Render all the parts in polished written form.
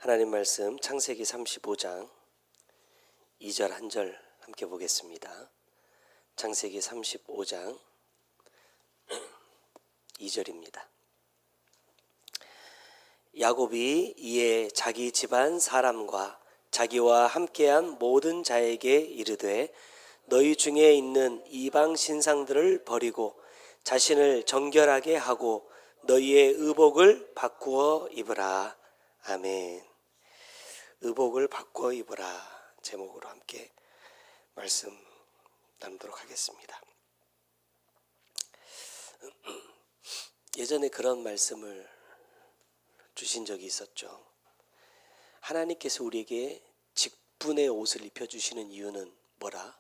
하나님 말씀 창세기 35장 2절 한 절 함께 보겠습니다. 창세기 35장 2절입니다. 야곱이 이에 자기 집안 사람과 자기와 함께한 모든 자에게 이르되 너희 중에 있는 이방 신상들을 버리고 자신을 정결하게 하고 너희의 의복을 바꾸어 입으라. 아멘. 의복을 바꾸어 입으라 제목으로 함께 말씀 나누도록 하겠습니다. 예전에 그런 말씀을 주신 적이 있었죠. 하나님께서 우리에게 직분의 옷을 입혀주시는 이유는 뭐라?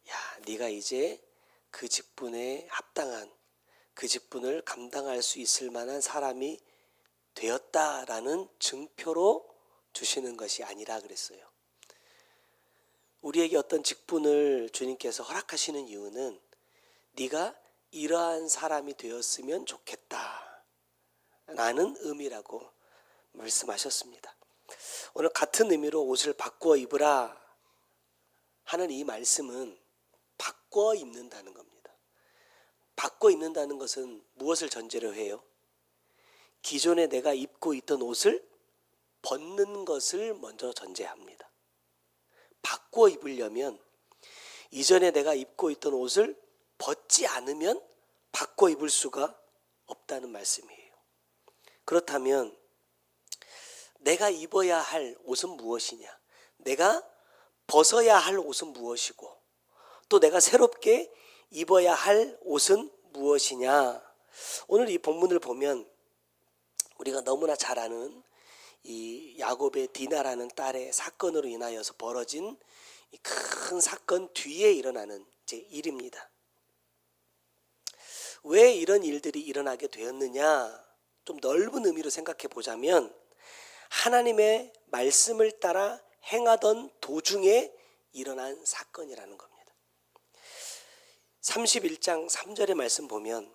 야, 네가 이제 그 직분에 합당한 그 직분을 감당할 수 있을 만한 사람이 되었다라는 증표로 주시는 것이 아니라 그랬어요. 우리에게 어떤 직분을 주님께서 허락하시는 이유는 네가 이러한 사람이 되었으면 좋겠다 라는 의미라고 말씀하셨습니다. 오늘 같은 의미로 옷을 바꾸어 입으라 하는 이 말씀은 바꿔 입는다는 겁니다. 바꿔 입는다는 것은 무엇을 전제로 해요? 기존에 내가 입고 있던 옷을 벗는 것을 먼저 전제합니다. 바꿔 입으려면 이전에 내가 입고 있던 옷을 벗지 않으면 바꿔 입을 수가 없다는 말씀이에요. 그렇다면 내가 입어야 할 옷은 무엇이냐? 내가 벗어야 할 옷은 무엇이고 또 내가 새롭게 입어야 할 옷은 무엇이냐? 오늘 이 본문을 보면 우리가 너무나 잘 아는 이 야곱의 디나라는 딸의 사건으로 인하여서 벌어진 이 큰 사건 뒤에 일어나는 제 일입니다. 왜 이런 일들이 일어나게 되었느냐? 좀 넓은 의미로 생각해 보자면 하나님의 말씀을 따라 행하던 도중에 일어난 사건이라는 겁니다. 31장 3절의 말씀 보면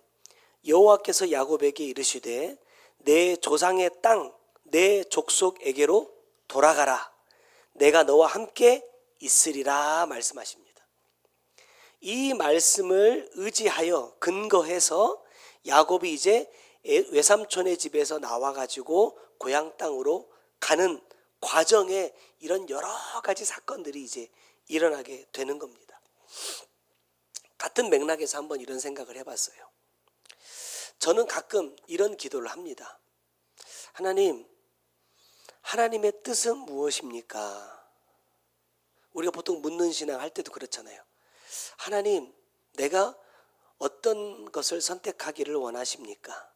여호와께서 야곱에게 이르시되 내 조상의 땅 내 족속에게로 돌아가라. 내가 너와 함께 있으리라 말씀하십니다. 이 말씀을 의지하여 근거해서 야곱이 이제 외삼촌의 집에서 나와가지고 고향 땅으로 가는 과정에 이런 여러 가지 사건들이 이제 일어나게 되는 겁니다. 같은 맥락에서 한번 이런 생각을 해봤어요. 저는 가끔 이런 기도를 합니다. 하나님의 뜻은 무엇입니까? 우리가 보통 묻는 신앙 할 때도 그렇잖아요. 하나님, 내가 어떤 것을 선택하기를 원하십니까?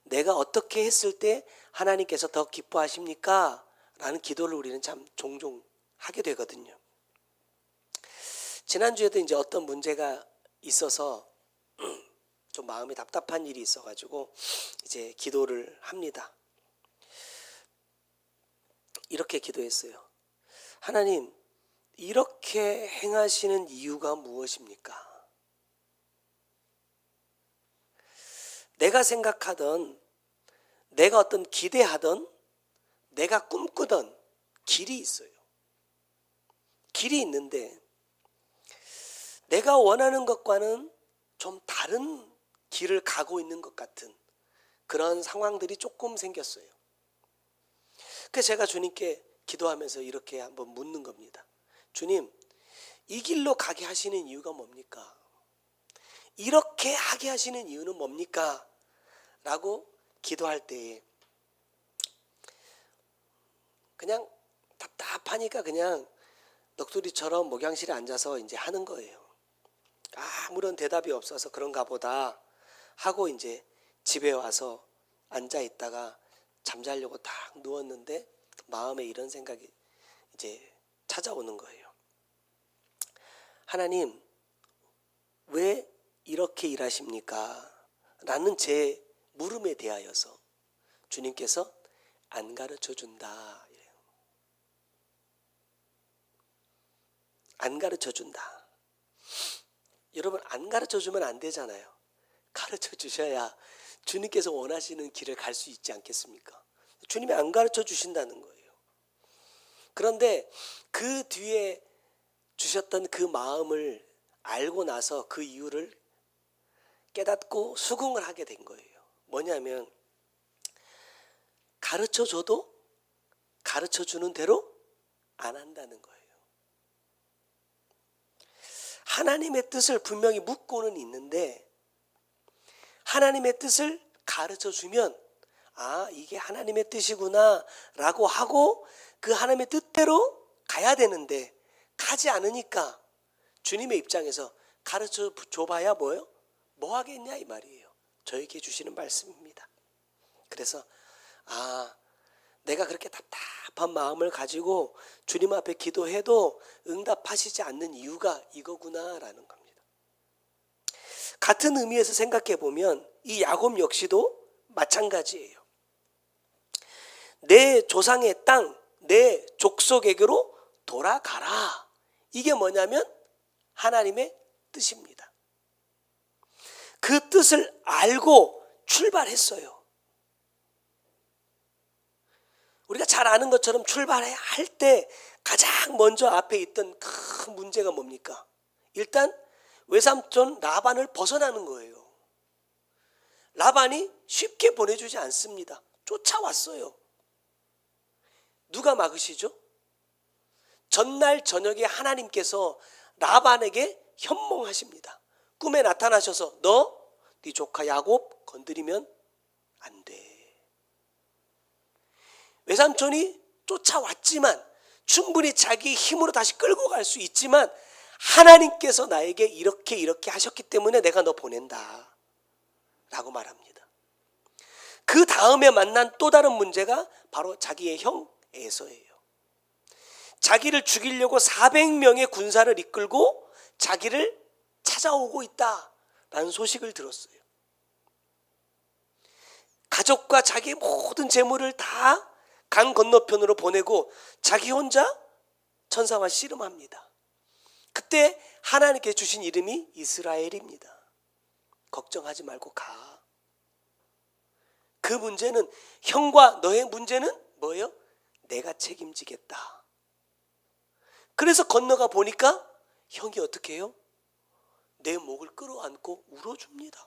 내가 어떻게 했을 때 하나님께서 더 기뻐하십니까? 라는 기도를 우리는 참 종종 하게 되거든요. 지난주에도 이제 어떤 문제가 있어서 좀 마음이 답답한 일이 있어가지고 이제 기도를 합니다. 이렇게 기도했어요. 하나님, 이렇게 행하시는 이유가 무엇입니까? 내가 생각하던, 내가 어떤 기대하던, 내가 꿈꾸던 길이 있어요. 길이 있는데 내가 원하는 것과는 좀 다른 길을 가고 있는 것 같은 그런 상황들이 조금 생겼어요. 그래서 제가 주님께 기도하면서 이렇게 한번 묻는 겁니다. 주님, 이 길로 가게 하시는 이유가 뭡니까? 이렇게 하게 하시는 이유는 뭡니까? 라고 기도할 때에 그냥 답답하니까 그냥 넋두리처럼 목양실에 앉아서 이제 하는 거예요. 아무런 대답이 없어서 그런가 보다 하고 이제 집에 와서 앉아 있다가 잠자려고 딱 누웠는데 마음에 이런 생각이 이제 찾아오는 거예요. 하나님, 왜 이렇게 일하십니까? 라는 제 물음에 대하여서 주님께서 안 가르쳐 준다. 안 가르쳐 준다. 여러분, 안 가르쳐 주면 안 되잖아요. 가르쳐 주셔야 주님께서 원하시는 길을 갈 수 있지 않겠습니까? 주님이 안 가르쳐 주신다는 거예요. 그런데 그 뒤에 주셨던 그 마음을 알고 나서 그 이유를 깨닫고 수긍을 하게 된 거예요. 뭐냐면 가르쳐 줘도 가르쳐 주는 대로 안 한다는 거예요. 하나님의 뜻을 분명히 묻고는 있는데 하나님의 뜻을 가르쳐 주면 아, 이게 하나님의 뜻이구나 라고 하고 그 하나님의 뜻대로 가야 되는데 가지 않으니까 주님의 입장에서 가르쳐 줘봐야 뭐예요? 뭐 하겠냐 이 말이에요. 저에게 주시는 말씀입니다. 그래서 아, 내가 그렇게 답답한 마음을 가지고 주님 앞에 기도해도 응답하시지 않는 이유가 이거구나라는 겁니다. 같은 의미에서 생각해 보면 이 야곱 역시도 마찬가지예요. 내 조상의 땅, 내 족속에게로 돌아가라. 이게 뭐냐면 하나님의 뜻입니다. 그 뜻을 알고 출발했어요. 우리가 잘 아는 것처럼 출발해야 할 때 가장 먼저 앞에 있던 큰 문제가 뭡니까? 일단 외삼촌 라반을 벗어나는 거예요. 라반이 쉽게 보내주지 않습니다. 쫓아왔어요. 누가 막으시죠? 전날 저녁에 하나님께서 라반에게 현몽하십니다. 꿈에 나타나셔서 너 네 조카 야곱 건드리면 안 돼. 외삼촌이 쫓아왔지만 충분히 자기 힘으로 다시 끌고 갈 수 있지만 하나님께서 나에게 이렇게 하셨기 때문에 내가 너 보낸다 라고 말합니다. 그 다음에 만난 또 다른 문제가 바로 자기의 형 에서예요. 자기를 죽이려고 400명의 군사를 이끌고 자기를 찾아오고 있다라는 소식을 들었어요. 가족과 자기의 모든 재물을 다 강 건너편으로 보내고 자기 혼자 천사와 씨름합니다. 그때 하나님께 주신 이름이 이스라엘입니다. 걱정하지 말고 가. 그 문제는 형과 너의 문제는 뭐예요? 내가 책임지겠다. 그래서 건너가 보니까 형이 어떻게 해요? 내 목을 끌어안고 울어줍니다.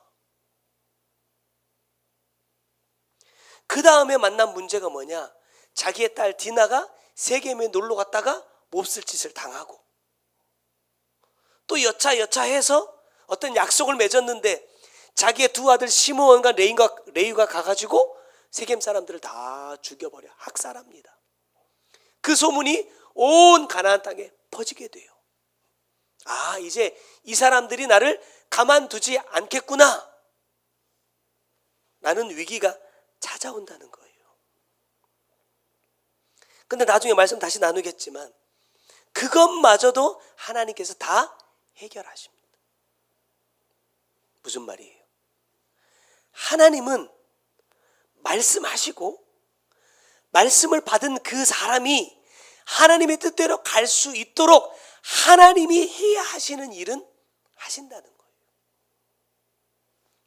그 다음에 만난 문제가 뭐냐? 자기의 딸 디나가 세겜에 놀러 갔다가 몹쓸 짓을 당하고 또 여차해서 어떤 약속을 맺었는데 자기의 두 아들 시므온과 레위가 가가지고 세겜 사람들을 다 죽여버려 학살합니다. 그 소문이 온 가나안 땅에 퍼지게 돼요. 아, 이제 이 사람들이 나를 가만두지 않겠구나 라는 위기가 찾아온다는 거예요. 근데 나중에 말씀 다시 나누겠지만 그것마저도 하나님께서 다 해결하십니다. 무슨 말이에요? 하나님은 말씀하시고 말씀을 받은 그 사람이 하나님의 뜻대로 갈 수 있도록 하나님이 해야 하시는 일은 하신다는 거예요.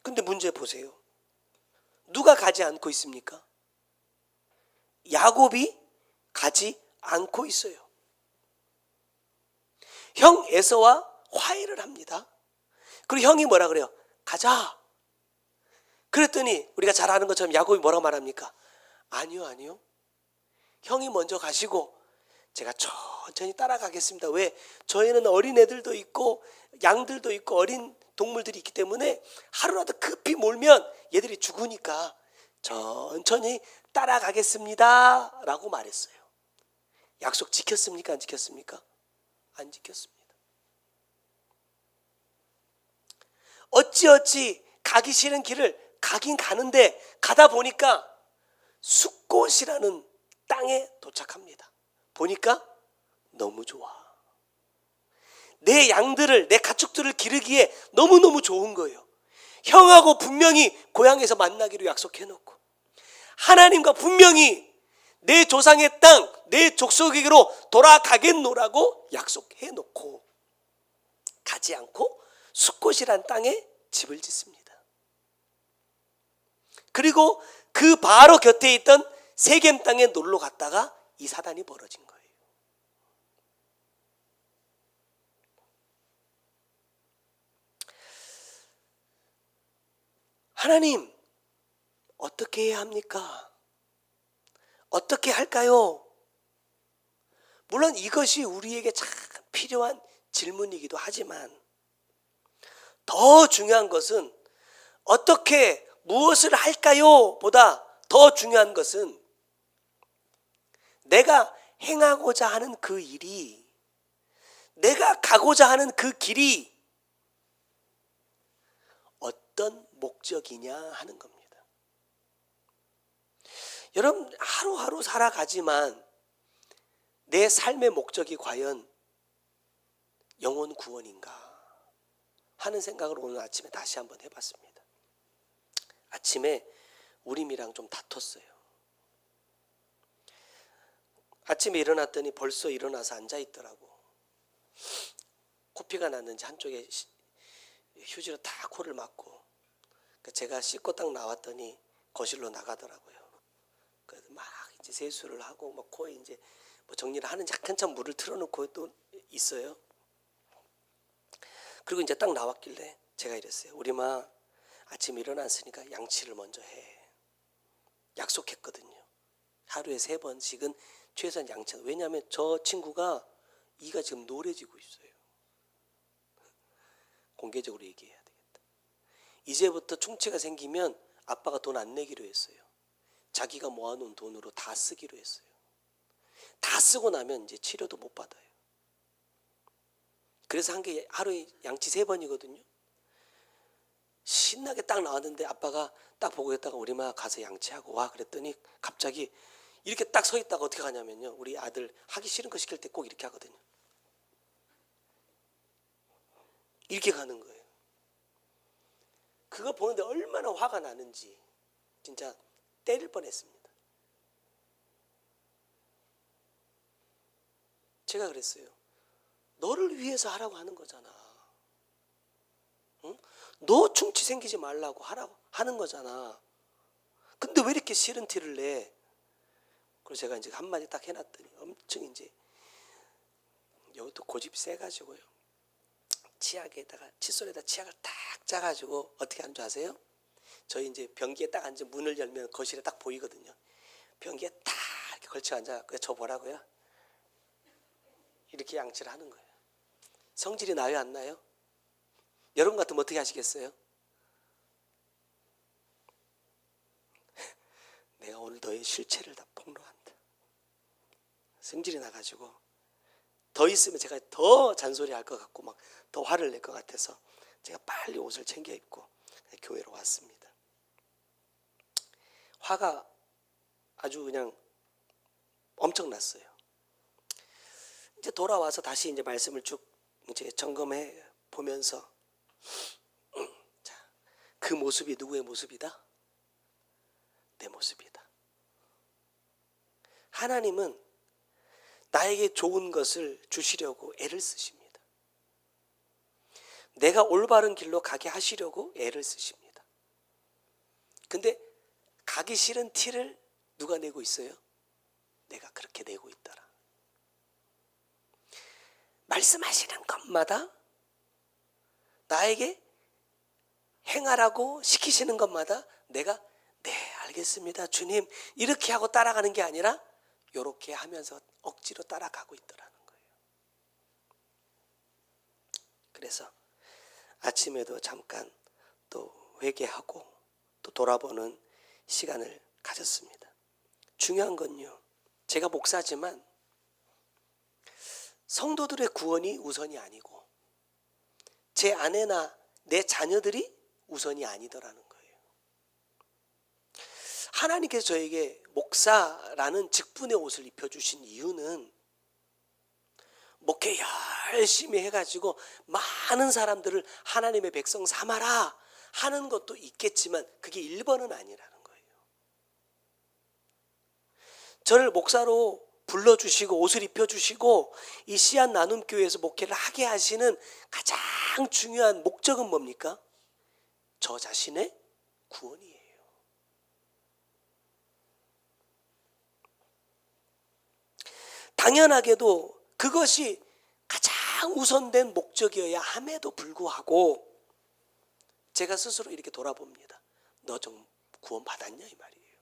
근데 문제 보세요. 누가 가지 않고 있습니까? 야곱이 가지 않고 있어요. 형 에서와 화해를 합니다. 그리고 형이 뭐라 그래요? 가자. 그랬더니 우리가 잘 아는 것처럼 야곱이 뭐라고 말합니까? 아니요. 형이 먼저 가시고 제가 천천히 따라가겠습니다. 왜? 저희는 어린애들도 있고 양들도 있고 어린 동물들이 있기 때문에 하루라도 급히 몰면 얘들이 죽으니까 천천히 따라가겠습니다 라고 말했어요. 약속 지켰습니까? 안 지켰습니까? 안 지켰습니다. 어찌 가기 싫은 길을 가긴 가는데 가다 보니까 숫곳이라는 땅에 도착합니다. 보니까 너무 좋아. 내 양들을, 내 가축들을 기르기에 너무너무 좋은 거예요. 형하고 분명히 고향에서 만나기로 약속해놓고 하나님과 분명히 내 조상의 땅, 내 족속에게로 돌아가겠노라고 약속해놓고 가지 않고 숫곳이란 땅에 집을 짓습니다. 그리고 그 바로 곁에 있던 세겜 땅에 놀러 갔다가 이 사단이 벌어진 거예요. 하나님, 어떻게 해야 합니까? 어떻게 할까요? 물론 이것이 우리에게 참 필요한 질문이기도 하지만 더 중요한 것은 어떻게 무엇을 할까요? 보다 더 중요한 것은 내가 행하고자 하는 그 일이, 내가 가고자 하는 그 길이 어떤 목적이냐 하는 겁니다. 여러분, 하루하루 살아가지만 내 삶의 목적이 과연 영혼 구원인가 하는 생각을 오늘 아침에 다시 한번 해봤습니다. 아침에 우림이랑 좀 다퉜어요. 아침에 일어났더니 벌써 일어나서 앉아있더라고. 코피가 났는지 한쪽에 휴지로 다 코를 막고, 제가 씻고 딱 나왔더니 거실로 나가더라고요. 그래서 막 이제 세수를 하고 막 코에 이제 뭐 정리를 하는지 한참 물을 틀어놓고 또 있어요. 그리고 이제 딱 나왔길래 제가 이랬어요. 우리마, 아침 일어났으니까 양치를 먼저 해. 약속했거든요. 하루에 3번씩은 최소한 양치. 왜냐하면 저 친구가 이가 지금 노래지고 있어요. 공개적으로 얘기해야 되겠다. 이제부터 충치가 생기면 아빠가 돈 안 내기로 했어요. 자기가 모아놓은 돈으로 다 쓰기로 했어요. 다 쓰고 나면 이제 치료도 못 받아요. 그래서 한 게 하루에 양치 3번이거든요. 신나게 딱 나왔는데 아빠가 딱 보고 있다가 우리마 가서 양치하고 와 그랬더니 갑자기 이렇게 딱 서 있다가 어떻게 하냐면요. 우리 아들 하기 싫은 거 시킬 때 꼭 이렇게 하거든요. 이렇게 가는 거예요. 그거 보는데 얼마나 화가 나는지 진짜 때릴 뻔했습니다. 제가 그랬어요. 너를 위해서 하라고 하는 거잖아. 응? 너 충치 생기지 말라고 하라고 하는 거잖아. 근데 왜 이렇게 싫은 티를 내? 그래서 제가 이제 한마디 딱 해놨더니 엄청 이제 여기도 고집이 세가지고요. 치약에다가 칫솔에다 치약을 딱 짜가지고 어떻게 하는 줄 아세요? 저희 이제 변기에 딱 앉아 문을 열면 거실에 딱 보이거든요. 변기에 딱 이렇게 걸쳐 앉아. 그래서 저 뭐라고요? 이렇게 양치를 하는 거예요. 성질이 나요, 안 나요? 여러분 같으면 어떻게 하시겠어요? 내가 오늘 너의 실체를 다 폭로한다. 성질이 나가지고 더 있으면 제가 더 잔소리할 것 같고 막 더 화를 낼 것 같아서 제가 빨리 옷을 챙겨 입고 교회로 왔습니다. 화가 아주 그냥 엄청났어요. 이제 돌아와서 다시 이제 말씀을 쭉 이제 점검해 보면서 자, 그 모습이 누구의 모습이다? 내 모습이다. 하나님은 나에게 좋은 것을 주시려고 애를 쓰십니다. 내가 올바른 길로 가게 하시려고 애를 쓰십니다. 근데 가기 싫은 티를 누가 내고 있어요? 내가 그렇게 내고 있더라. 말씀하시는 것마다 나에게 행하라고 시키시는 것마다 내가 네 알겠습니다 주님 이렇게 하고 따라가는 게 아니라 이렇게 하면서 억지로 따라가고 있더라는 거예요. 그래서 아침에도 잠깐 또 회개하고 또 돌아보는 시간을 가졌습니다. 중요한 건요, 제가 목사지만 성도들의 구원이 우선이 아니고 제 아내나 내 자녀들이 우선이 아니더라는 거예요. 하나님께서 저에게 목사라는 직분의 옷을 입혀주신 이유는 목회 열심히 해가지고 많은 사람들을 하나님의 백성 삼아라 하는 것도 있겠지만 그게 1번은 아니라는 거예요. 저를 목사로 불러주시고 옷을 입혀주시고 이 씨앗 나눔 교회에서 목회를 하게 하시는 가장 중요한 목적은 뭡니까? 저 자신의 구원이에요. 당연하게도 그것이 가장 우선된 목적이어야 함에도 불구하고 제가 스스로 이렇게 돌아봅니다. 너 좀 구원 받았냐 이 말이에요.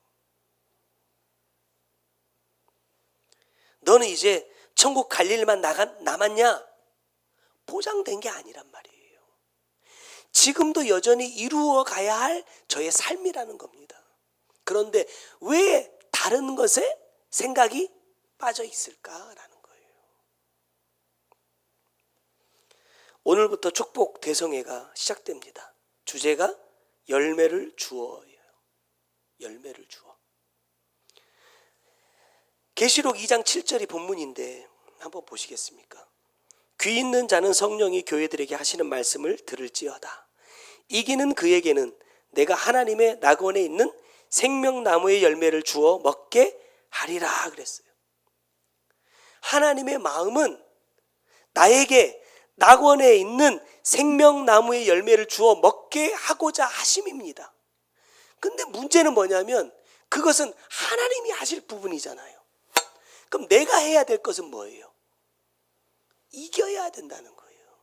너는 이제 천국 갈 일만 남았냐? 보장된 게 아니란 말이에요. 지금도 여전히 이루어 가야 할 저의 삶이라는 겁니다. 그런데 왜 다른 것에 생각이 빠져 있을까라는 거예요. 오늘부터 축복 대성회가 시작됩니다. 주제가 열매를 주어예요. 열매를 주어. 계시록 2장 7절이 본문인데 한번 보시겠습니까? 귀 있는 자는 성령이 교회들에게 하시는 말씀을 들을지어다. 이기는 그에게는 내가 하나님의 낙원에 있는 생명나무의 열매를 주어 먹게 하리라 그랬어요. 하나님의 마음은 나에게 낙원에 있는 생명나무의 열매를 주어 먹게 하고자 하심입니다. 근데 문제는 뭐냐면 그것은 하나님이 하실 부분이잖아요. 그럼 내가 해야 될 것은 뭐예요? 이겨야 된다는 거예요.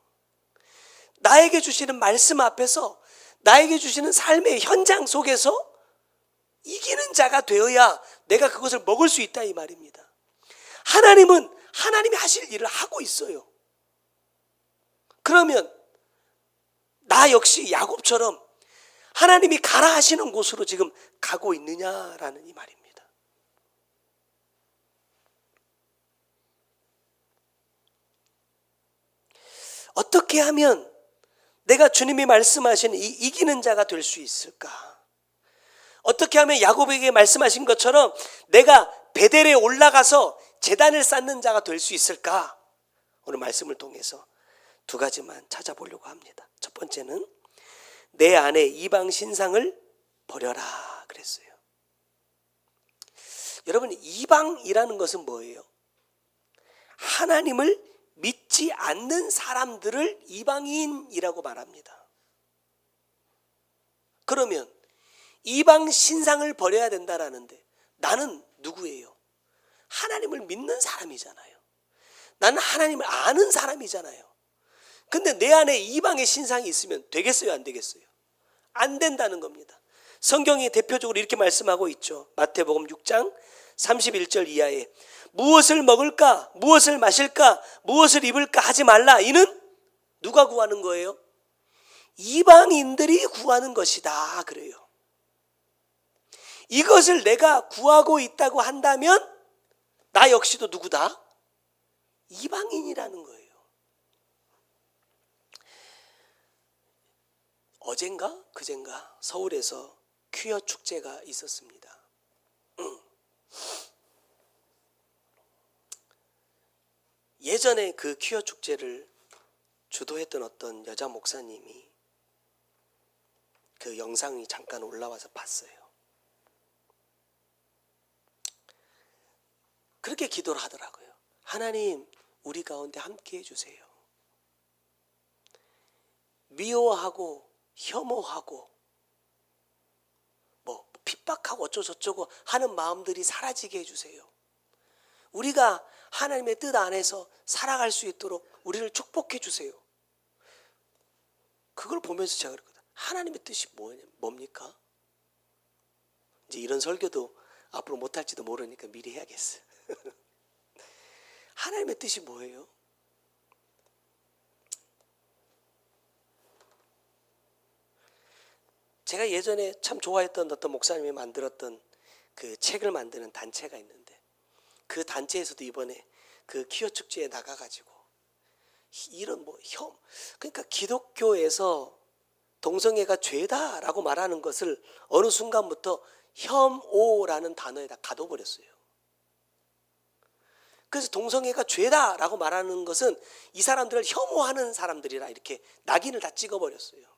나에게 주시는 말씀 앞에서, 나에게 주시는 삶의 현장 속에서 이기는 자가 되어야 내가 그것을 먹을 수 있다 이 말입니다. 하나님은 하나님이 하실 일을 하고 있어요. 그러면 나 역시 야곱처럼 하나님이 가라 하시는 곳으로 지금 가고 있느냐라는 이 말입니다. 어떻게 하면 내가 주님이 말씀하신 이 이기는 자가 될 수 있을까? 어떻게 하면 야곱에게 말씀하신 것처럼 내가 베델에 올라가서 제단을 쌓는 자가 될 수 있을까? 오늘 말씀을 통해서 두 가지만 찾아보려고 합니다. 첫 번째는 내 안에 이방 신상을 버려라 그랬어요. 여러분, 이방이라는 것은 뭐예요? 하나님을 믿지 않는 사람들을 이방인이라고 말합니다. 그러면 이방 신상을 버려야 된다라는데 나는 누구예요? 하나님을 믿는 사람이잖아요. 나는 하나님을 아는 사람이잖아요. 근데 내 안에 이방의 신상이 있으면 되겠어요, 안 되겠어요? 안 된다는 겁니다. 성경이 대표적으로 이렇게 말씀하고 있죠. 마태복음 6장 31절 이하에 무엇을 먹을까, 무엇을 마실까, 무엇을 입을까 하지 말라. 이는 누가 구하는 거예요? 이방인들이 구하는 것이다 그래요. 이것을 내가 구하고 있다고 한다면 나 역시도 누구다? 이방인이라는 거예요. 어젠가 그젠가 서울에서 퀴어 축제가 있었습니다. 예전에 그 퀴어 축제를 주도했던 어떤 여자 목사님이 그 영상이 잠깐 올라와서 봤어요. 그렇게 기도를 하더라고요. 하나님, 우리 가운데 함께 해주세요. 미워하고 혐오하고 뭐 핍박하고 어쩌고저쩌고 하는 마음들이 사라지게 해주세요. 우리가 하나님의 뜻 안에서 살아갈 수 있도록 우리를 축복해 주세요. 그걸 보면서 제가 그랬거든요. 하나님의 뜻이 뭡니까? 이제 이런 설교도 앞으로 못할지도 모르니까 미리 해야겠어요. 하나님의 뜻이 뭐예요? 제가 예전에 참 좋아했던 어떤 목사님이 만들었던 그 책을 만드는 단체가 있는데 그 단체에서도 이번에 그 퀴어 축제에 나가가지고 이런 그러니까 기독교에서 동성애가 죄다라고 말하는 것을 어느 순간부터 혐오라는 단어에다 가둬버렸어요. 그래서 동성애가 죄다라고 말하는 것은 이 사람들을 혐오하는 사람들이라 이렇게 낙인을 다 찍어버렸어요.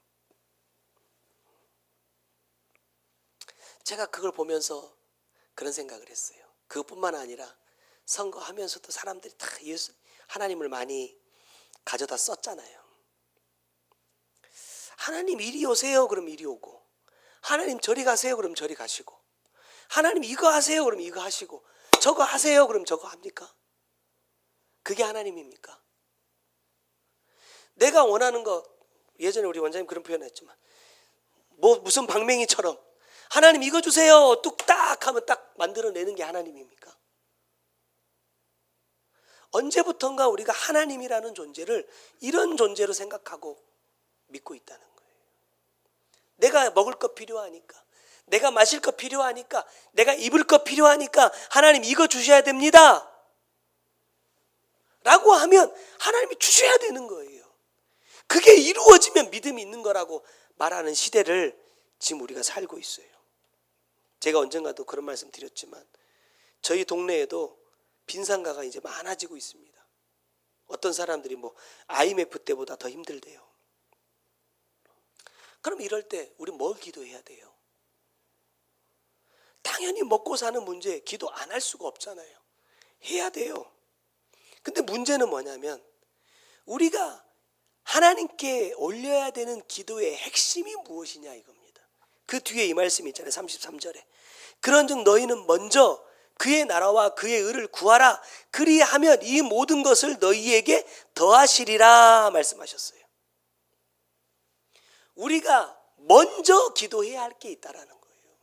제가 그걸 보면서 그런 생각을 했어요. 그것뿐만 아니라 선거하면서도 사람들이 다 하나님을 많이 가져다 썼잖아요. 하나님 이리 오세요 그럼 이리 오고, 하나님 저리 가세요 그럼 저리 가시고, 하나님 이거 하세요 그럼 이거 하시고, 저거 하세요 그럼 저거 합니까? 그게 하나님입니까? 내가 원하는 거, 예전에 우리 원장님 그런 표현했지만 무슨 방맹이처럼 하나님 이거 주세요 뚝딱 하면 딱 만들어내는 게 하나님입니까? 언제부턴가 우리가 하나님이라는 존재를 이런 존재로 생각하고 믿고 있다는 거예요. 내가 먹을 거 필요하니까, 내가 마실 거 필요하니까, 내가 입을 거 필요하니까 하나님 이거 주셔야 됩니다 라고 하면 하나님이 주셔야 되는 거예요. 그게 이루어지면 믿음이 있는 거라고 말하는 시대를 지금 우리가 살고 있어요. 제가 언젠가도 그런 말씀 드렸지만 저희 동네에도 빈상가가 이제 많아지고 있습니다. 어떤 사람들이 IMF 때보다 더 힘들대요. 그럼 이럴 때 우리 뭘 기도해야 돼요? 당연히 먹고 사는 문제 기도 안 할 수가 없잖아요. 해야 돼요. 근데 문제는 뭐냐면 우리가 하나님께 올려야 되는 기도의 핵심이 무엇이냐 이겁니다. 그 뒤에 이 말씀이 있잖아요. 33절에 그런즉 너희는 먼저 그의 나라와 그의 의를 구하라. 그리하면 이 모든 것을 너희에게 더하시리라 말씀하셨어요. 우리가 먼저 기도해야 할 게 있다라는 거예요.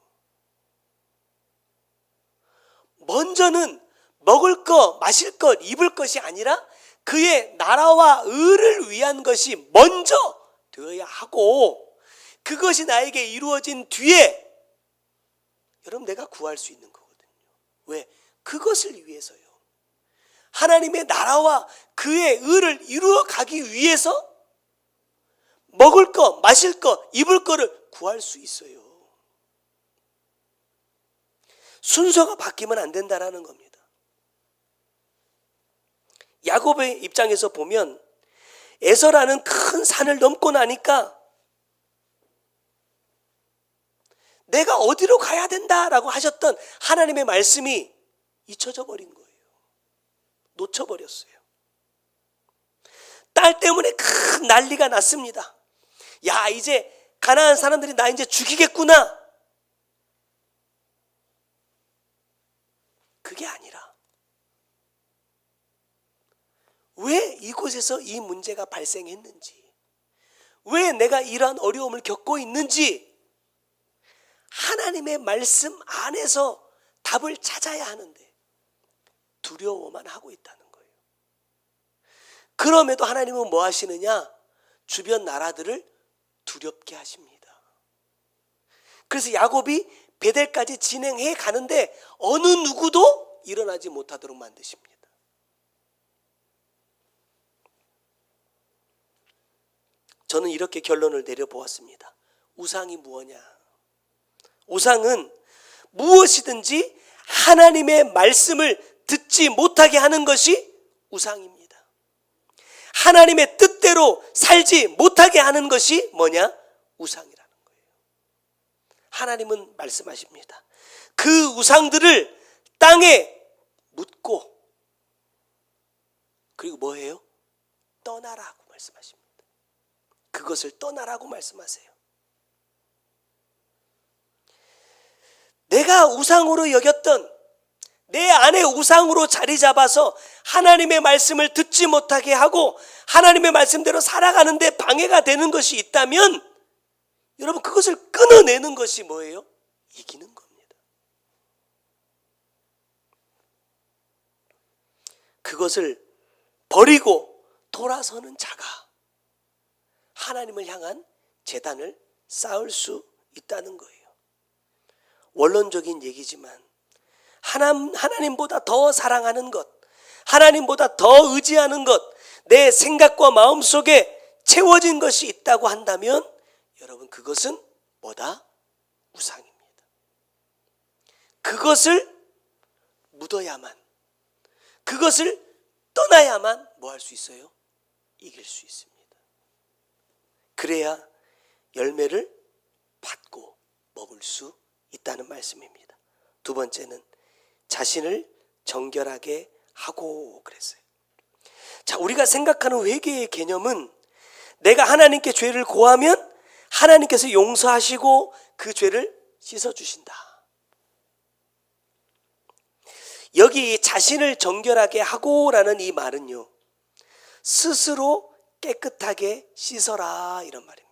먼저는 먹을 것, 마실 것, 입을 것이 아니라 그의 나라와 의를 위한 것이 먼저 되어야 하고, 그것이 나에게 이루어진 뒤에 여러분 내가 구할 수 있는 거거든요. 왜? 그것을 위해서요. 하나님의 나라와 그의 의를 이루어 가기 위해서 먹을 거, 마실 거, 입을 거를 구할 수 있어요. 순서가 바뀌면 안 된다라는 겁니다. 야곱의 입장에서 보면 에서라는 큰 산을 넘고 나니까 내가 어디로 가야 된다라고 하셨던 하나님의 말씀이 잊혀져 버린 거예요. 놓쳐버렸어요. 딸 때문에 큰 난리가 났습니다. 야, 이제 가나안 사람들이 나 이제 죽이겠구나. 그게 아니라 왜 이곳에서 이 문제가 발생했는지, 왜 내가 이러한 어려움을 겪고 있는지 하나님의 말씀 안에서 답을 찾아야 하는데 두려워만 하고 있다는 거예요. 그럼에도 하나님은 뭐 하시느냐? 주변 나라들을 두렵게 하십니다. 그래서 야곱이 베델까지 진행해 가는데 어느 누구도 일어나지 못하도록 만드십니다. 저는 이렇게 결론을 내려보았습니다. 우상이 무엇냐? 우상은 무엇이든지 하나님의 말씀을 듣지 못하게 하는 것이 우상입니다. 하나님의 뜻대로 살지 못하게 하는 것이 뭐냐? 우상이라는 거예요. 하나님은 말씀하십니다. 그 우상들을 땅에 묻고, 그리고 뭐예요? 떠나라고 말씀하십니다. 그것을 떠나라고 말씀하세요. 내가 우상으로 여겼던, 내 안에 우상으로 자리 잡아서 하나님의 말씀을 듣지 못하게 하고 하나님의 말씀대로 살아가는데 방해가 되는 것이 있다면 여러분 그것을 끊어내는 것이 뭐예요? 이기는 겁니다. 그것을 버리고 돌아서는 자가 하나님을 향한 제단을 쌓을 수 있다는 거예요. 원론적인 얘기지만 하나님보다 더 사랑하는 것, 하나님보다 더 의지하는 것, 내 생각과 마음 속에 채워진 것이 있다고 한다면 여러분 그것은 뭐다? 우상입니다. 그것을 묻어야만, 그것을 떠나야만 뭐 할 수 있어요? 이길 수 있습니다. 그래야 열매를 받고 먹을 수 있다는 말씀입니다. 두 번째는 자신을 정결하게 하고 그랬어요. 자, 우리가 생각하는 회개의 개념은 내가 하나님께 죄를 고하면 하나님께서 용서하시고 그 죄를 씻어주신다. 여기 자신을 정결하게 하고라는 이 말은요, 스스로 깨끗하게 씻어라 이런 말입니다.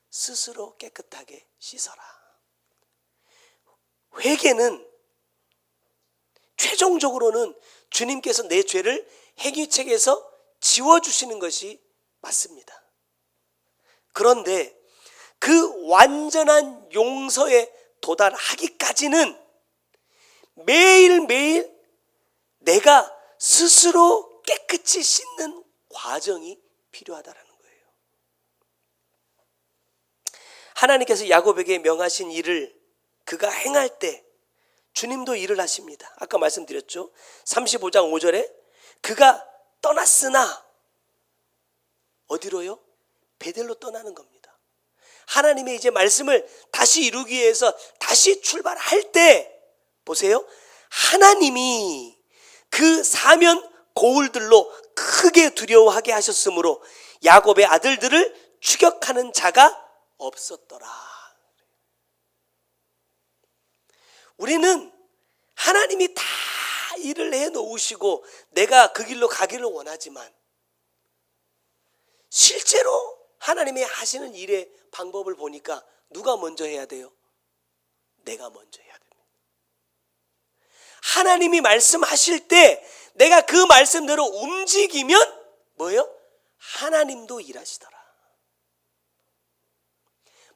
스스로 깨끗하게 씻어라. 회개는 최종적으로는 주님께서 내 죄를 행위책에서 지워주시는 것이 맞습니다. 그런데 그 완전한 용서에 도달하기까지는 매일매일 내가 스스로 깨끗이 씻는 과정이 필요하다라는 거예요. 하나님께서 야곱에게 명하신 일을 그가 행할 때 주님도 일을 하십니다. 아까 말씀드렸죠. 35장 5절에 그가 떠났으나 어디로요? 베델로 떠나는 겁니다. 하나님의 이제 말씀을 다시 이루기 위해서 다시 출발할 때 보세요. 하나님이 그 사면 고울들로 크게 두려워하게 하셨으므로 야곱의 아들들을 추격하는 자가 없었더라. 우리는 하나님이 다 일을 해놓으시고 내가 그 길로 가기를 원하지만 실제로 하나님이 하시는 일의 방법을 보니까 누가 먼저 해야 돼요? 내가 먼저 해야 됩니다. 하나님이 말씀하실 때 내가 그 말씀대로 움직이면 뭐예요? 하나님도 일하시더라.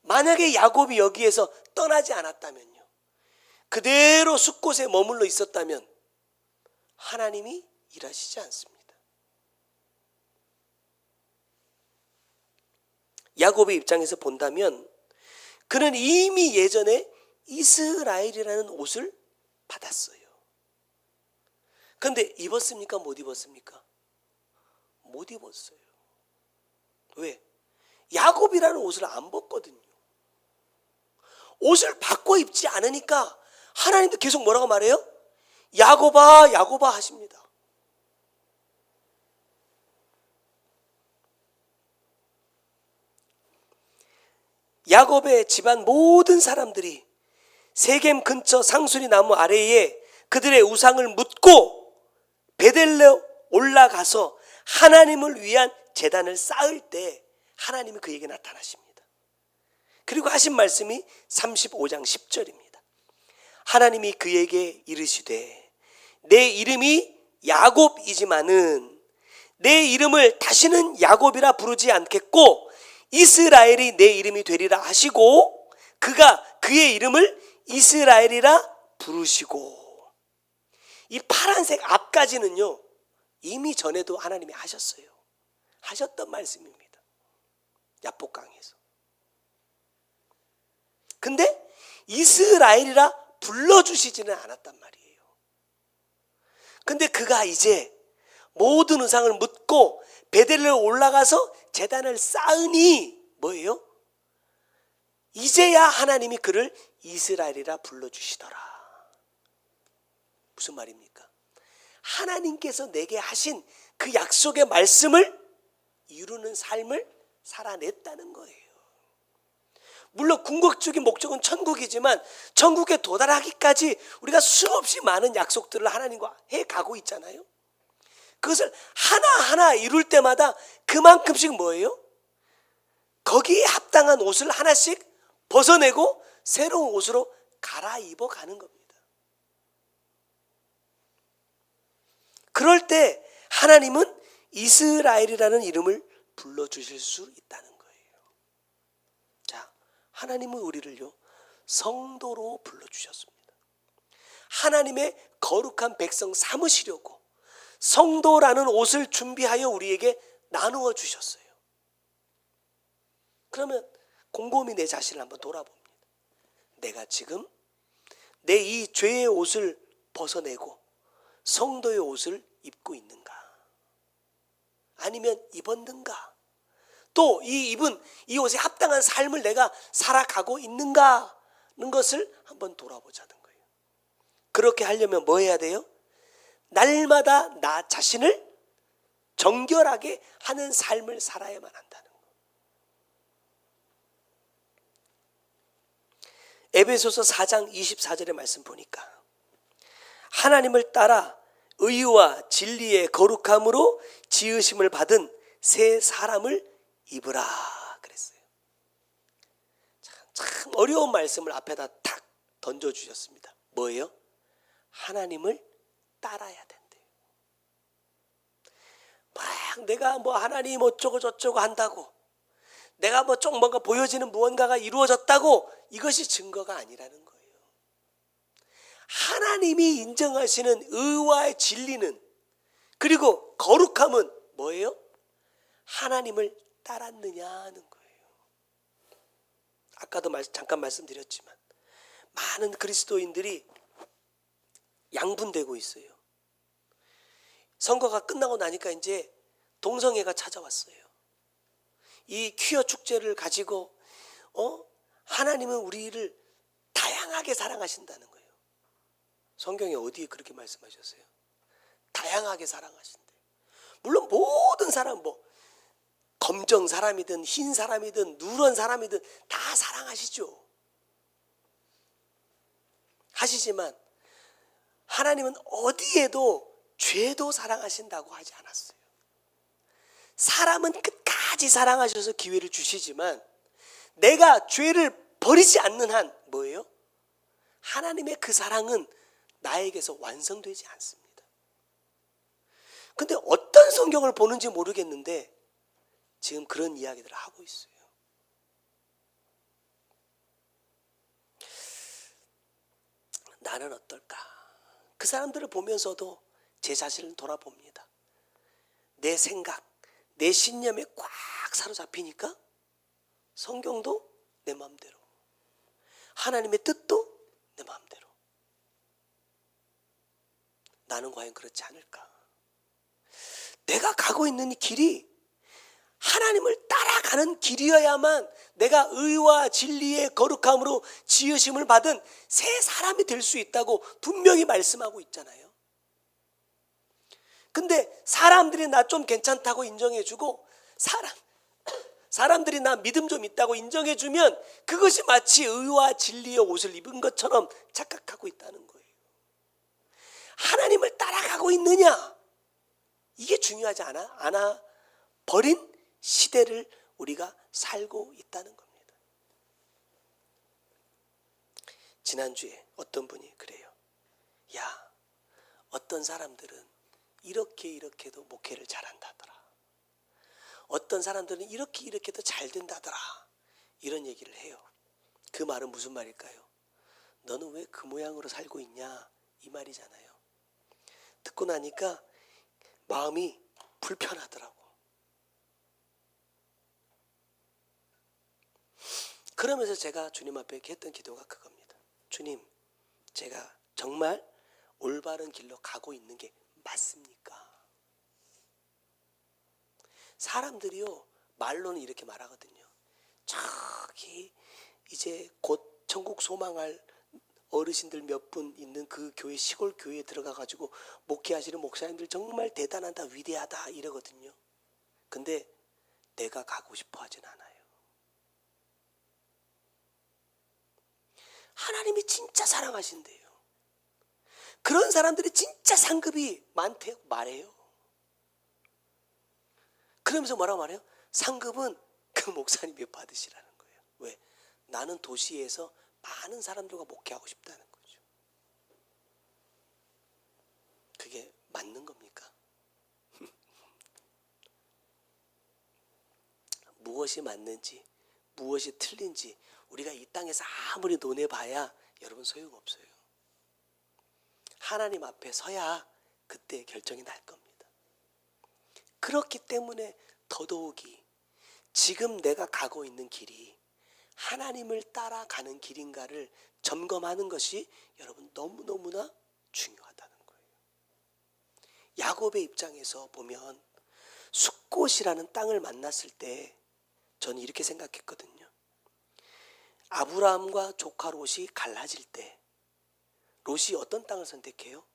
만약에 야곱이 여기에서 떠나지 않았다면요, 그대로 숲곳에 머물러 있었다면 하나님이 일하시지 않습니다. 야곱의 입장에서 본다면 그는 이미 예전에 이스라엘이라는 옷을 받았어요. 그런데 입었습니까? 못 입었습니까? 못 입었어요. 왜? 야곱이라는 옷을 안 벗거든요. 옷을 바꿔 입지 않으니까 하나님도 계속 뭐라고 말해요? 야곱아 야곱아 하십니다. 야곱의 집안 모든 사람들이 세겜 근처 상수리 나무 아래에 그들의 우상을 묻고 베델로 올라가서 하나님을 위한 제단을 쌓을 때 하나님이 그에게 나타나십니다. 그리고 하신 말씀이 35장 10절입니다. 하나님이 그에게 이르시되 내 이름이 야곱이지만은 내 이름을 다시는 야곱이라 부르지 않겠고 이스라엘이 내 이름이 되리라 하시고 그가 그의 이름을 이스라엘이라 부르시고, 이 파란색 앞까지는요 이미 전에도 하나님이 하셨어요. 하셨던 말씀입니다. 야복강에서. 근데 이스라엘이라 불러주시지는 않았단 말이에요. 근데 그가 이제 모든 우상을 묻고 베델로 올라가서 제단을 쌓으니 뭐예요? 이제야 하나님이 그를 이스라엘이라 불러주시더라. 무슨 말입니까? 하나님께서 내게 하신 그 약속의 말씀을 이루는 삶을 살아냈다는 거예요. 물론 궁극적인 목적은 천국이지만 천국에 도달하기까지 우리가 수없이 많은 약속들을 하나님과 해가고 있잖아요. 그것을 하나하나 이룰 때마다 그만큼씩 뭐예요? 거기에 합당한 옷을 하나씩 벗어내고 새로운 옷으로 갈아입어 가는 겁니다. 그럴 때 하나님은 이스라엘이라는 이름을 불러주실 수 있다는 거예요. 자, 하나님은 우리를요 성도로 불러주셨습니다. 하나님의 거룩한 백성 삼으시려고 성도라는 옷을 준비하여 우리에게 나누어 주셨어요. 그러면 곰곰이 내 자신을 한번 돌아봅니다. 내가 지금 내 이 죄의 옷을 벗어내고 성도의 옷을 입고 있는가? 아니면 입었는가? 또 이 입은 이 옷에 합당한 삶을 내가 살아가고 있는가? 는 것을 한번 돌아보자는 거예요. 그렇게 하려면 뭐 해야 돼요? 날마다 나 자신을 정결하게 하는 삶을 살아야만 한다는 거예요. 에베소서 4장 24절의 말씀 보니까 하나님을 따라 의와 진리의 거룩함으로 지으심을 받은 새 사람을 입으라 그랬어요. 참 어려운 말씀을 앞에다 탁 던져주셨습니다. 뭐예요? 하나님을 따라야 된대요. 막 내가 뭐 하나님 어쩌고 저쩌고 한다고, 내가 뭐 좀 뭔가 보여지는 무언가가 이루어졌다고, 이것이 증거가 아니라는 거예요. 하나님이 인정하시는 의와 진리는, 그리고 거룩함은 뭐예요? 하나님을 따랐느냐 하는 거예요. 아까도 잠깐 말씀드렸지만 많은 그리스도인들이 양분되고 있어요. 선거가 끝나고 나니까 이제 동성애가 찾아왔어요. 이 퀴어 축제를 가지고 하나님은 우리를 다양하게 사랑하신다는 거예요. 성경에 어디에 그렇게 말씀하셨어요? 다양하게 사랑하신대. 물론 모든 사람, 뭐 검정 사람이든 흰 사람이든 누런 사람이든 다 사랑하시죠. 하시지만 하나님은 어디에도 죄도 사랑하신다고 하지 않았어요. 사람은 끝까지 사랑하셔서 기회를 주시지만 내가 죄를 버리지 않는 한 뭐예요? 하나님의 그 사랑은 나에게서 완성되지 않습니다. 근데 어떤 성경을 보는지 모르겠는데 지금 그런 이야기들을 하고 있어요. 나는 어떨까? 그 사람들을 보면서도 제 자신을 돌아봅니다. 내 생각, 내 신념에 꽉 사로잡히니까 성경도 내 마음대로, 하나님의 뜻도 내 마음대로. 나는 과연 그렇지 않을까? 내가 가고 있는 이 길이 하나님을 따라가는 길이어야만 내가 의와 진리의 거룩함으로 지으심을 받은 새 사람이 될 수 있다고 분명히 말씀하고 있잖아요. 근데 사람들이 나 좀 괜찮다고 인정해주고 사람들이 나 믿음 좀 있다고 인정해주면 그것이 마치 의와 진리의 옷을 입은 것처럼 착각하고 있다는 거예요. 하나님을 따라가고 있느냐? 이게 중요하지 않아 버린 시대를 우리가 살고 있다는 겁니다. 지난주에 어떤 분이 그래요. 야, 어떤 사람들은 이렇게도 목회를 잘한다더라. 어떤 사람들은 이렇게도 잘 된다더라. 이런 얘기를 해요. 그 말은 무슨 말일까요? 너는 왜 그 모양으로 살고 있냐? 이 말이잖아요. 듣고 나니까 마음이 불편하더라고. 그러면서 제가 주님 앞에 했던 기도가 그겁니다. 주님, 제가 정말 올바른 길로 가고 있는 게 맞습니까? 사람들이요, 말로는 이렇게 말하거든요. 저기 이제 곧 천국 소망할 어르신들 몇 분 있는 그 교회, 시골 교회에 들어가가지고 목회하시는 목사님들 정말 대단하다, 위대하다 이러거든요. 근데 내가 가고 싶어 하진 않아요. 하나님이 진짜 사랑하신대요. 그런 사람들이 진짜 상급이 많대요 말해요. 그러면서 뭐라고 말해요? 상급은 그 목사님이 받으시라는 거예요. 왜? 나는 도시에서 많은 사람들과 목회하고 싶다는 거죠. 그게 맞는 겁니까? 무엇이 맞는지, 무엇이 틀린지 우리가 이 땅에서 아무리 논해봐야 여러분 소용없어요. 하나님 앞에 서야 그때 결정이 날 겁니다. 그렇기 때문에 더더욱이 지금 내가 가고 있는 길이 하나님을 따라가는 길인가를 점검하는 것이 여러분 너무너무나 중요하다는 거예요. 야곱의 입장에서 보면 숫곳이라는 땅을 만났을 때 저는 이렇게 생각했거든요. 아브라함과 조카 롯이 갈라질 때 롯이 어떤 땅을 선택해요?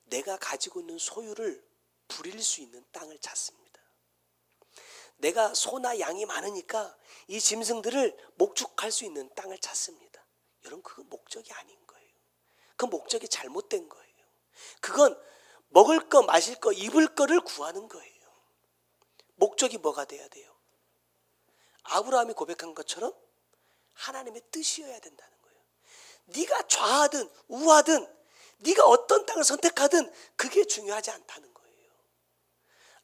내가 가지고 있는 소유를 부릴 수 있는 땅을 찾습니다. 내가 소나 양이 많으니까 이 짐승들을 목축할 수 있는 땅을 찾습니다. 여러분, 그건 목적이 아닌 거예요. 그 목적이 잘못된 거예요. 그건 먹을 거, 마실 거, 입을 거를 구하는 거예요. 목적이 뭐가 돼야 돼요? 아브라함이 고백한 것처럼 하나님의 뜻이어야 된다는 거예요. 네가 좌하든 우하든 네가 어떤 땅을 선택하든 그게 중요하지 않다는 거예요.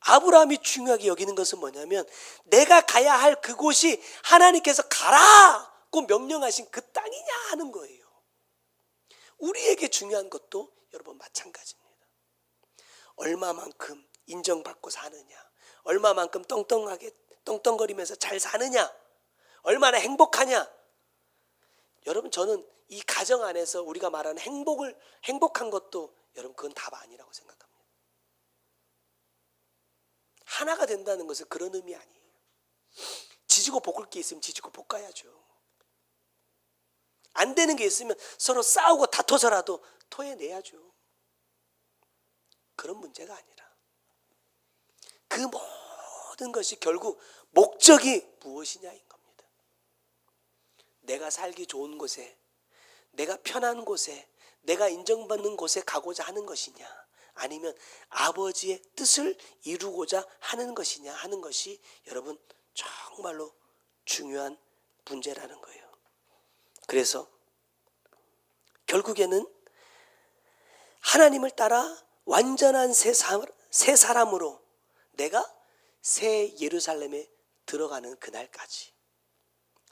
아브라함이 중요하게 여기는 것은 뭐냐면 내가 가야 할 그곳이 하나님께서 가라고 명령하신 그 땅이냐 하는 거예요. 우리에게 중요한 것도 여러분 마찬가지입니다. 얼마만큼 인정받고 사느냐, 얼마만큼 떵떵거리면서 잘 사느냐, 얼마나 행복하냐. 여러분, 저는 이 가정 안에서 우리가 말하는 행복한 것도 여러분 그건 답 아니라고 생각합니다. 하나가 된다는 것은 그런 의미 아니에요. 지지고 볶을 게 있으면 지지고 볶아야죠. 안 되는 게 있으면 서로 싸우고 다퉈서라도 토해내야죠. 그런 문제가 아니라 그 모든 것이 결국 목적이 무엇이냐인 겁니다. 내가 살기 좋은 곳에, 내가 편한 곳에, 내가 인정받는 곳에 가고자 하는 것이냐, 아니면 아버지의 뜻을 이루고자 하는 것이냐 하는 것이 여러분 정말로 중요한 문제라는 거예요. 그래서 결국에는 하나님을 따라 완전한 새 사람으로 내가 새 예루살렘에 들어가는 그날까지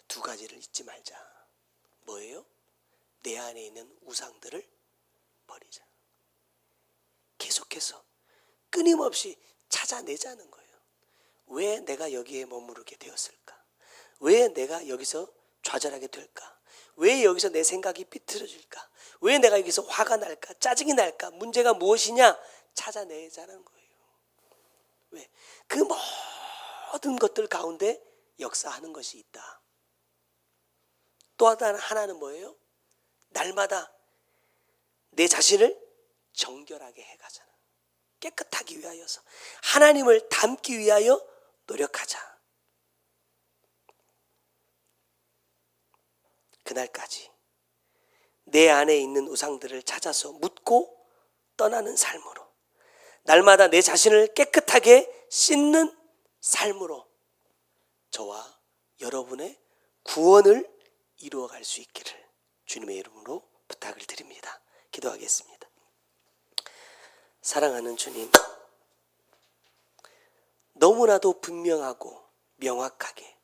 두 가지를 잊지 말자. 뭐예요? 내 안에 있는 우상들을 버리자. 계속해서 끊임없이 찾아내자는 거예요. 왜 내가 여기에 머무르게 되었을까? 왜 내가 여기서 좌절하게 될까? 왜 여기서 내 생각이 삐뚤어질까? 왜 내가 여기서 화가 날까? 짜증이 날까? 문제가 무엇이냐? 찾아내자는 거예요. 왜? 그 모든 것들 가운데 역사하는 것이 있다. 또 하나는 뭐예요? 날마다 내 자신을 정결하게 해가잖아. 깨끗하기 위하여서 하나님을 닮기 위하여 노력하자. 그날까지 내 안에 있는 우상들을 찾아서 묻고 떠나는 삶으로, 날마다 내 자신을 깨끗하게 씻는 삶으로 저와 여러분의 구원을 이루어갈 수 있기를 주님의 이름으로 부탁을 드립니다. 기도하겠습니다. 사랑하는 주님, 너무나도 분명하고 명확하게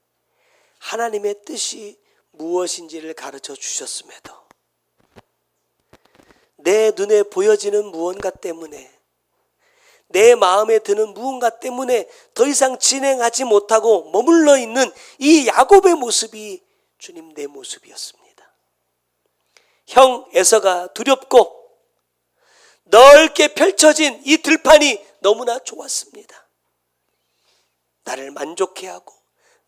하나님의 뜻이 무엇인지를 가르쳐 주셨음에도 내 눈에 보여지는 무언가 때문에, 내 마음에 드는 무언가 때문에 더 이상 진행하지 못하고 머물러 있는 이 야곱의 모습이 주님 내 모습이었습니다. 형 에서가 두렵고 넓게 펼쳐진 이 들판이 너무나 좋았습니다. 나를 만족해 하고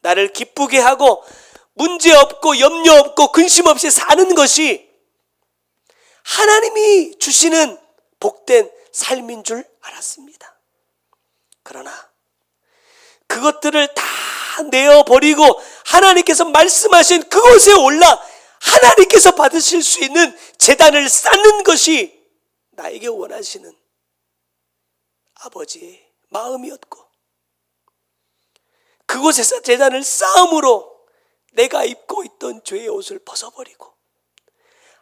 나를 기쁘게 하고 문제없고 염려 없고 근심 없이 사는 것이 하나님이 주시는 복된 삶인 줄 알았습니다. 그러나 그것들을 다 내어버리고 하나님께서 말씀하신 그곳에 올라 하나님께서 받으실 수 있는 제단을 쌓는 것이 나에게 원하시는 아버지의 마음이었고, 그곳에서 제단을 쌓음으로 내가 입고 있던 죄의 옷을 벗어버리고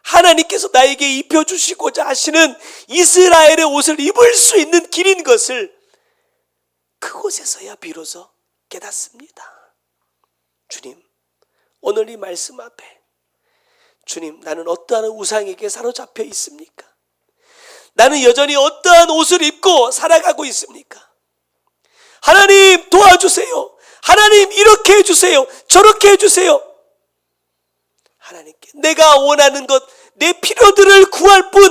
하나님께서 나에게 입혀주시고자 하시는 이스라엘의 옷을 입을 수 있는 길인 것을 그곳에서야 비로소 깨닫습니다. 주님, 오늘 이 말씀 앞에 주님, 나는 어떠한 우상에게 사로잡혀 있습니까? 나는 여전히 어떠한 옷을 입고 살아가고 있습니까? 하나님 도와주세요. 하나님 이렇게 해주세요. 저렇게 해주세요. 하나님께 내가 원하는 것, 내 필요들을 구할 뿐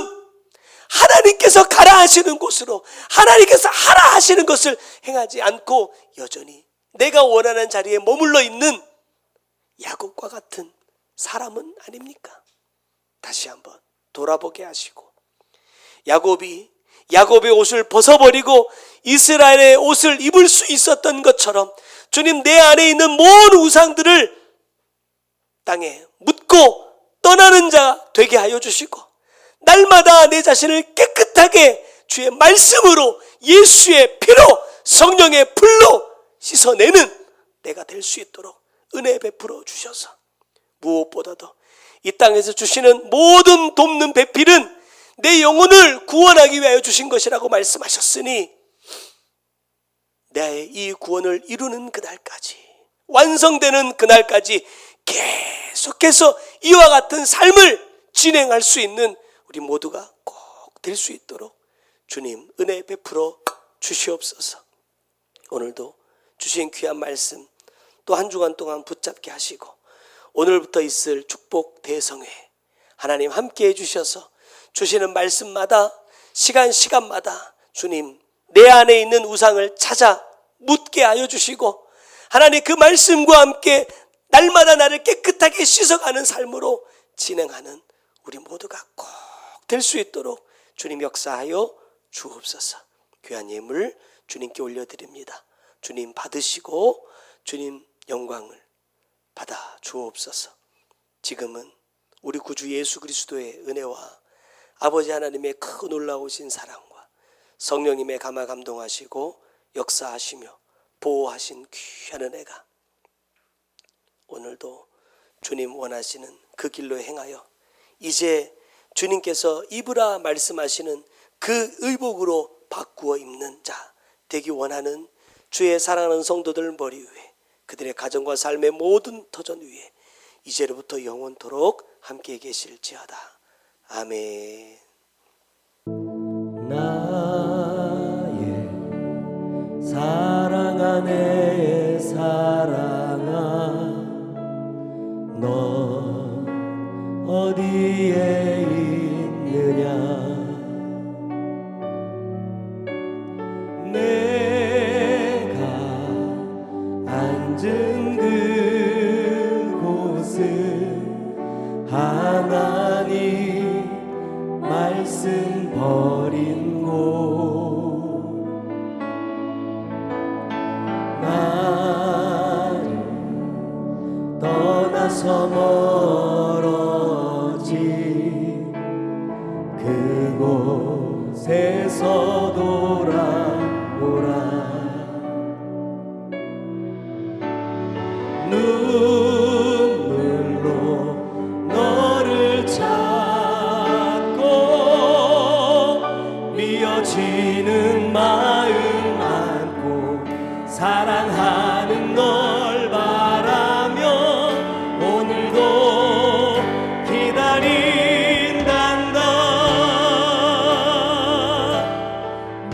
하나님께서 가라 하시는 곳으로, 하나님께서 하라 하시는 것을 행하지 않고 여전히 내가 원하는 자리에 머물러 있는 야곱과 같은 사람은 아닙니까? 다시 한번 돌아보게 하시고, 야곱의 옷을 벗어버리고 이스라엘의 옷을 입을 수 있었던 것처럼 주님, 내 안에 있는 모든 우상들을 땅에 묻고 떠나는 자 되게 하여 주시고, 날마다 내 자신을 깨끗하게 주의 말씀으로, 예수의 피로, 성령의 불로 씻어내는 내가 될 수 있도록 은혜 베풀어 주셔서, 무엇보다도 이 땅에서 주시는 모든 돕는 배필은 내 영혼을 구원하기 위하여 주신 것이라고 말씀하셨으니, 내 이 구원을 이루는 그날까지, 완성되는 그날까지 계속해서 이와 같은 삶을 진행할 수 있는 우리 모두가 꼭 될 수 있도록 주님 은혜 베풀어 주시옵소서. 오늘도 주신 귀한 말씀 또 한 주간 동안 붙잡게 하시고, 오늘부터 있을 축복 대성회 하나님 함께 해주셔서 주시는 말씀마다 시간마다 주님 내 안에 있는 우상을 찾아 묻게 하여 주시고, 하나님 그 말씀과 함께 날마다 나를 깨끗하게 씻어가는 삶으로 진행하는 우리 모두가 꼭 될 수 있도록 주님 역사하여 주옵소서. 귀한 예물 주님께 올려드립니다. 주님 받으시고 주님 영광을 받아 주옵소서. 지금은 우리 구주 예수 그리스도의 은혜와 아버지 하나님의 크고 놀라우신 사랑과 성령님의 감화 감동하시고 역사하시며 보호하신 귀한 은혜가 오늘도 주님 원하시는 그 길로 행하여 이제 주님께서 입으라 말씀하시는 그 의복으로 바꾸어 입는 자 되기 원하는 주의 사랑하는 성도들 머리 위에, 그들의 가정과 삶의 모든 터전 위에 이제로부터 영원토록 함께 계실지어다. 아멘. 나의 사랑아, 내 사랑아, 넌 어디에 있느냐. 내가 앉은 그곳은 하나님 말씀 버린 곳. 나를 떠나서 멀어진 그곳에서 돌아오라. 눈물로 너를 찾고 미어지는 마음 안고 사랑하는 널 바라며 오늘도 기다린단다.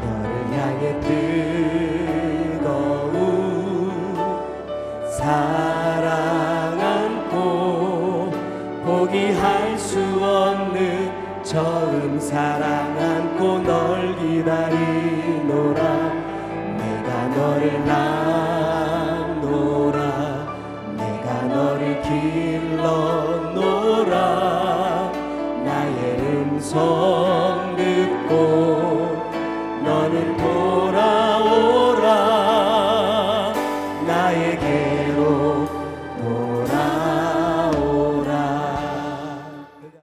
너를 향해 뜨거운 사랑 안고 포기할 수 없는 처음 사랑 안고 널 기다리노라. 내가 너를 낳노라. 내가 너를 길러노라. 나의 음성